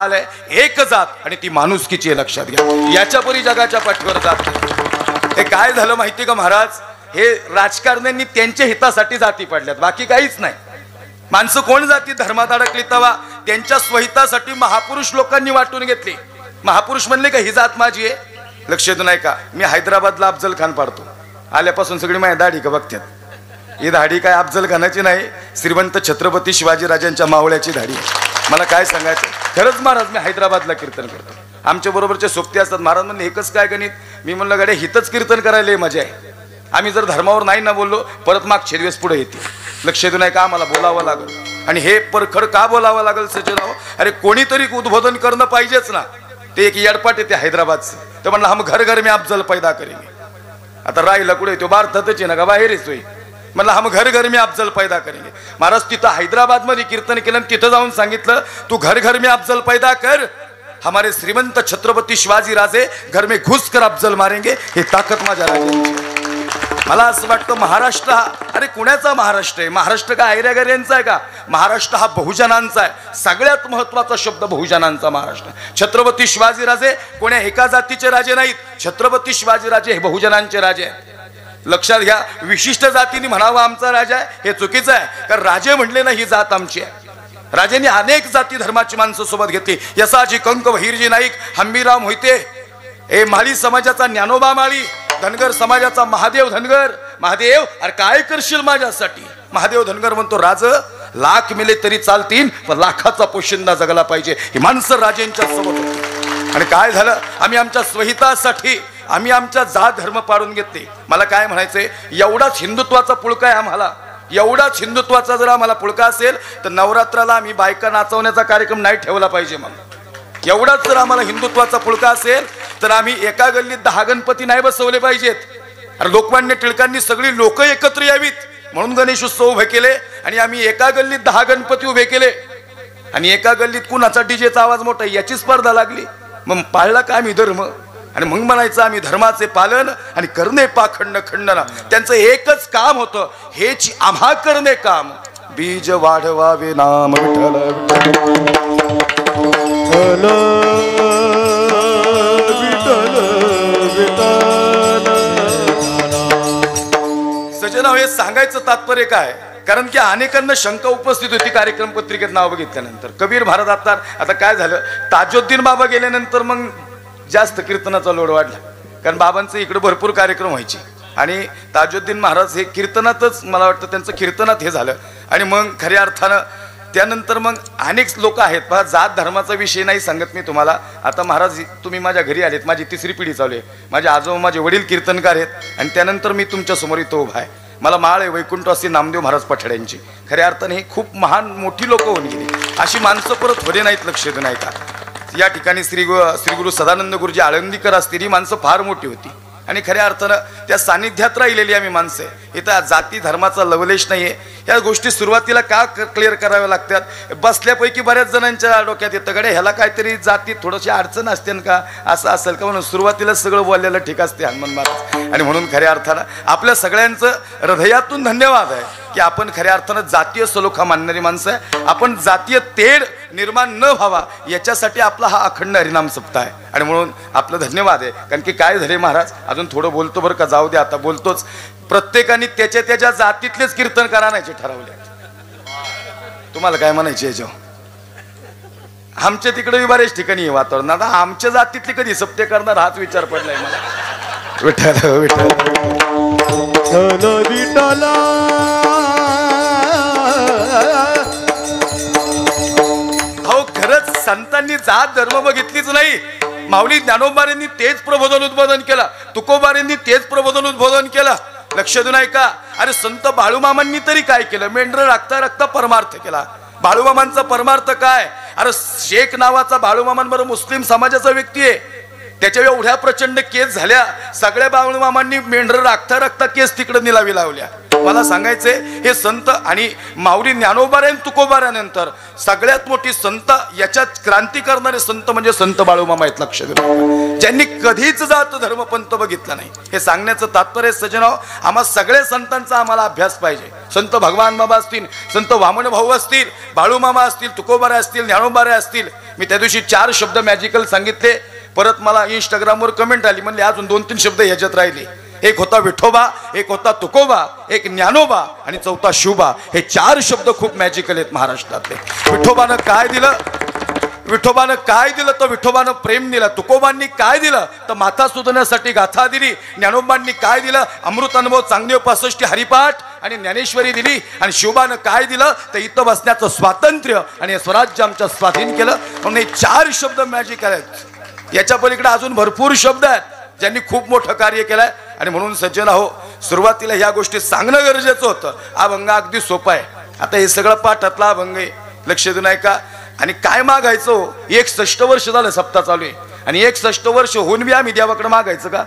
आलंय एक जात आणि ती माणुसकीची आहे, लक्षात घ्या. याच्या परी जगाच्या पाठीवर जात. हे काय झालं माहिती का महाराज, हे राजकारण्यांनी त्यांच्या हितासाठी जाती पाडल्यात, बाकी काहीच नाही. माणसं कोण जाती धर्मात अडकली तवा त्यांच्या स्वहितासाठी महापुरुष लोकांनी वाटून घेतली. महापुरुष म्हणले का ही जात माझी आहे. लक्ष देऊ नाही का, मी हैदराबादला अफजल खान पाडतो, आल्यापासून सगळी माझी दाढी का बघतात. ही दाढी काय अफजल खानाची नाही, श्रीमंत छत्रपती शिवाजीराजांच्या मावळ्याची दाढी. मला काय सांगायचं, खरंच महाराज मी हैदराबादला कीर्तन करतो, आमच्या बरोबरचे सोबती असतात. महाराज म्हणले एकच काय गणित, मी म्हणलं गाडे हितच कीर्तन करायला मजा आहे. आम्ही जर धर्मावर नाही ना बोललो परत मागचे दिवस पुढे येते. लक्ष देऊ नाही का, आम्हाला बोलावं लागेल. आणि हे परखड का बोलावं लागेल सज्जनाओ, अरे कोणीतरी उद्बोधन करणं पाहिजेच ना. ते एक येडपाट येते हैदराबादचं, ते म्हणलं हम घर घर में अफजल पैदा करेंगे. आता राहिला कुठे तो भारतातच आहे ना का बाहेर येतोय. म्हणलं हम घर घर में अफजल पैदा करेंगे. महाराज तिथं हैदराबाद मध्ये कीर्तन केलं, तिथं जाऊन सांगितलं तू घर घर में अफजल पैदा कर, हमारे श्रीमंत छत्रपती शिवाजी राजे घर में घुस कर अफजल मारेंगे. हे ताकद माझ्या राजांची. मला असं वाटतं महाराष्ट्र हा, अरे कुणाचा महाराष्ट्र आहे, महाराष्ट्र का ऐऱ्यागऱ्यांचा आहे का, महाराष्ट्र हा बहुजनांचा आहे. सगळ्यात महत्वाचा शब्द बहुजनांचा महाराष्ट्र. छत्रपती शिवाजीराजे कोण्या एका जातीचे राजे नाहीत, छत्रपती शिवाजीराजे हे बहुजनांचे राजे आहेत. लक्षात घ्या, विशिष्ट जातीने म्हणावा आमचा राजा आहे हे चुकीचं आहे, कारण राजे म्हणले ना ही जात आमची आहे. राजांनी अनेक जाती धर्माची माणसं सोबत घेतली. यसाजी कंक वहीरजी नाईक, हंबीराव मोहिते, हे माळी समाजाचा ज्ञानोबा माळी, धनगर समाजाचा महादेव धनगर. महादेव अरे काय करशील माझ्यासाठी. महादेव धनगर म्हणतो राज लाख मिले तरी चालतील पण लाखाचा पोशिंदा जगला पाहिजे. ही माणसं राजेंच्या सोबत होती. आणि काय झालं, आम्ही आमच्या स्वहितासाठी आम्ही आमच्या जात धर्म पाडून घेतले. मला काय म्हणायचंय, एवढाच हिंदुत्वाचा पुळका आहे आम्हाला, एवढाच हिंदुत्वाचा जर आम्हाला पुळका असेल तर नवरात्राला आम्ही बायका नाचवण्याचा कार्यक्रम नाही ठेवला पाहिजे. मग एवढाच जर आम्हाला हिंदुत्वाचा पुळका असेल तर आम्ही एका गल्लीत 10 गणपती नाही बसवले पाहिजेत. अरे लोकमान्य टिळकांनी सगळी लोक एकत्र यावीत म्हणून गणेश उत्सव उभे केले, आणि आम्ही एका गल्लीत 10 गणपती उभे केले, आणि एका गल्लीत कुणाचा डीजेचा आवाज मोठा याची स्पर्धा लागली. मग पाळला का आम्ही धर्म, आणि मग म्हणायचं आम्ही धर्माचे पालन आणि करणे पाखंड खंडन. त्यांचं एकच काम होतं, हेच आम्हा करणे काम. बीज वाढवावे नाम विठ्ठल सजना. हे सांगायचं तात्पर्य काय, कारण की अनेकांना शंका उपस्थित होती कार्यक्रम पत्रिकेत नाव बघितल्यानंतर. कबीर महाराज आता काय झालं, ताजुद्दीन बाबा गेल्यानंतर मग जास्त कीर्तनाचा लोड वाढला, कारण बाबांचे इकडे भरपूर कार्यक्रम व्हायचे आणि ताजुद्दीन महाराज हे कीर्तनातच, मला वाटतं त्यांचं कीर्तनात हे झालं. आणि मग खऱ्या अर्थानं त्यानंतर मग अनेक लोक आहेत पहा, जात धर्माचा विषय नाही सांगत मी तुम्हाला. आता महाराज तुम्ही माझ्या घरी आलेत, माझी 3री पिढी चालू आहे. माझे आजोबा माझे वडील कीर्तनकार आहेत, आणि त्यानंतर मी तुमच्या समोर इथं उभा आहे. मला माळ आहे वैकुंठवासी नामदेव महाराज पठाड्यांची. खऱ्या अर्थाने ही खूप महान मोठी लोक होऊन गेली, अशी माणसं परत होणे नाहीत. लक्ष देऊ नाही का, या ठिकाणी श्री गुरु सदानंद गुरुजी आळंदीकर असतील, ही माणसं फार मोठी होती आणि खऱ्या अर्थानं त्या सानिध्यात राहिलेली आम्ही माणसं आहे. इथं जाती धर्माचा लवलेश नाही आहे. ह्या गोष्टी सुरुवातीला का क्लिअर कराव्या लागतात, बसल्यापैकी बऱ्याच जणांच्या डोक्यात येतं गडे ह्याला काहीतरी जाती थोडीशी अडचण असते का, असं असेल का, म्हणून सुरुवातीला सगळं बोललेलं ठीक असते हनुमान महाराज. आणि म्हणून खऱ्या अर्थानं आपल्या सगळ्यांचं हृदयातून धन्यवाद आहे की आपण खऱ्या अर्थानं जातीय सलोखा मानणारी माणसं आहे. आपण जातीय तेढ निर्माण न व्हावा याच्यासाठी आपला हा अखंड हरिनाम सप्ताह आहे, आणि म्हणून आपलं धन्यवाद आहे. कारण की काय झाले महाराज, अजून थोडं बोलतो बरं का, जाऊ दे आता बोलतोच. प्रत्येकाने त्याच्या त्याच्या जातीतलेच कीर्तनकार आणायचे ठरवले. तुम्हाला काय म्हणायचे याच्यावर, आमच्या तिकडे बरेच ठिकाणी वातावरण, आता आमच्या जातीतले कधी सप्ते करणार हाच विचार पडलाय मला. विठ्ठल विठ्ठल विठ्ठल. हो खरंच संतांनी जात धर्म बघितलीच नाही. माऊली ज्ञानोबांनी तेच प्रबोधन उद्बोधन केलं, तुकोबांनी तेच प्रबोधन उद्बोधन केलं. लक्ष देऊ नाही का, अरे संत बाळूमामांनी तरी काय केलं, मेंढर राखता राखता परमार्थ केला. बाळूमामांचा परमार्थ काय, अरे शेख नावाचा बाळूमामांबरोबर मुस्लिम समाजाचा व्यक्ती आहे, त्याच्या एवढ्या प्रचंड केस झाल्या, सगळ्या बाळूमामांनी मेंढर राखता राखता केस तिकडे निलावी लावल्या. मला सांगायचे हे संत आणि माऊली ज्ञानोबाऱ्या तुकोबाऱ्यानंतर सगळ्यात मोठी संत याच्यात क्रांती करणारे संत म्हणजे संत बाळूमामा आहेत. लक्ष देऊ, ज्यांनी कधीच जात धर्मपंथ बघितला नाही. हे सांगण्याचं तात्पर्य सज्जनो, आम्हा सगळ्या संतांचा आम्हाला अभ्यास पाहिजे. संत भगवान बाबा असतील, संत वामन भाऊ असतील, बाळूमामा असतील, तुकोबाऱ्या असतील, ज्ञानोबाऱ्या असतील. मी त्या दिवशी 4 शब्द मॅजिकल सांगितले. परत मला इंस्टाग्रामवर कमेंट आली, म्हणले अजून 2-3 शब्द ह्याच्यात राहिले. एक होता विठोबा, एक होता तुकोबा, एक ज्ञानोबा आणि चौथा शिवबा. हे 4 शब्द खूप मॅजिकल आहेत महाराष्ट्रातले. विठोबानं काय दिलं? विठोबानं काय दिलं तर विठोबानं प्रेम दिलं. तुकोबांनी काय दिलं तर माथा सुधण्यासाठी गाथा दिली. ज्ञानोबांनी काय दिलं? अमृत अनुभव, चांगदेव 65 हरिपाठ आणि ज्ञानेश्वरी दिली. आणि शिवबानं काय दिलं तर इथं बसण्याचं स्वातंत्र्य आणि स्वराज्य आमच्या स्वाधीन केलं. म्हणून हे 4 शब्द मॅजिकल आहेत. याच्या पलीकडे अजून भरपूर शब्द आहेत ज्यांनी खूप मोठं कार्य केलंय. आणि म्हणून सज्जन हो, सुरुवातीला ह्या गोष्टी सांगणं गरजेचं होतं. अभंग अगदी सोपा आहे. आता हे सगळं पाठातला अभंग आहे, लक्ष देऊ नाही का? आणि काय मागायचो? 61 वर्ष झालं सप्ताह चालू आहे आणि 61 वर्ष होऊन बी आम्ही देवाकडे मागायचं का?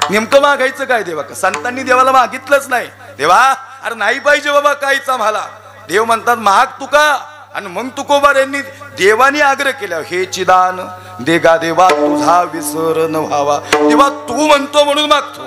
नेमकं मागायचं काय देवा? संतांनी देवाला मागितलंच नाही. देवा अरे नाही पाहिजे बाबा काहीच आम्हाला. देव म्हणतात माग तुका. आणि मग तुकोबाऱ्यांनी देवानी आग्रह केला, हे चिदान देगा देवा तुझा विसर न व्हावा. देवा तू म्हणतो म्हणून मागतो.